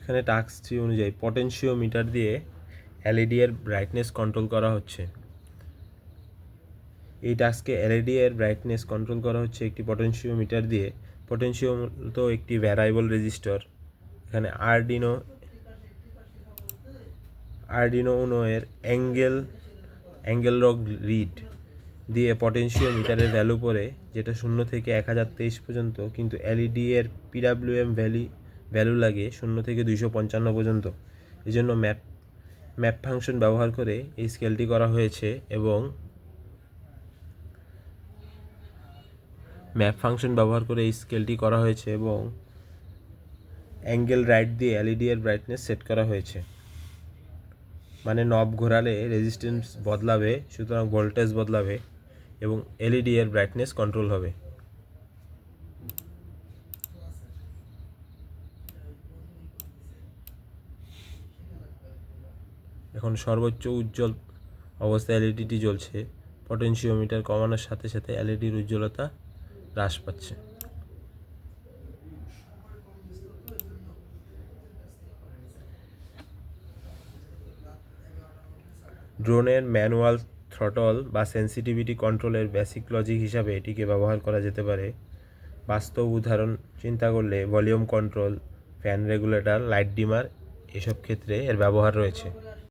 এখানে টাস্ক 3 অনুযায়ী পটেনশিওমিটার দিয়ে এলইডি এর ব্রাইটনেস কন্ট্রোল করা হচ্ছে। এই টাস্কে এলইডি এর ব্রাইটনেস কন্ট্রোল করা হচ্ছে একটি পটেনশিওমিটার দিয়ে। পটেনশিওমিটার একটি ভ্যারিয়েবল রেজিস্টার। এখানে আরডিনো উনো এর অ্যাঙ্গেল লগ রিড দিয়ে পটেনশিওমিটারের ভ্যালু পড়ে, যেটা 0 থেকে 1023 পর্যন্ত, কিন্তু এলইডি এর পিডাব্লিউএম ভ্যালু লাগে 0 থেকে 255 পর্যন্ত। এই জন্য ম্যাপ ফাংশন ব্যবহার করে এই স্কেলটি করা হয়েছে এবং অ্যাঙ্গেল রাইট দিয়ে এলইডি এর ব্রাইটনেস সেট করা হয়েছে। মানে নব ঘোরালে রেজিস্ট্যান্স বদলাবে, সুতরাং ভোল্টেজ বদলাবে এবং এলইডি এর ব্রাইটনেস কন্ট্রোল হবে। এখন সর্বোচ্চ উজ্জ্বল অবস্থায় এলইডিটি জ্বলছে। পটেনশিওমিটার কমানোর সাথে সাথে এলইডির উজ্জ্বলতা হ্রাস পাচ্ছে। ড্রোনের ম্যানুয়াল থ্রটল বা সেন্সিটিভিটি কন্ট্রোলের বেসিক লজিক হিসাবে এটিকে ব্যবহার করা যেতে পারে। বাস্তব উদাহরণ চিন্তা করলে volume control, fan regulator, light dimmer এসব ক্ষেত্রে এর ব্যবহার রয়েছে।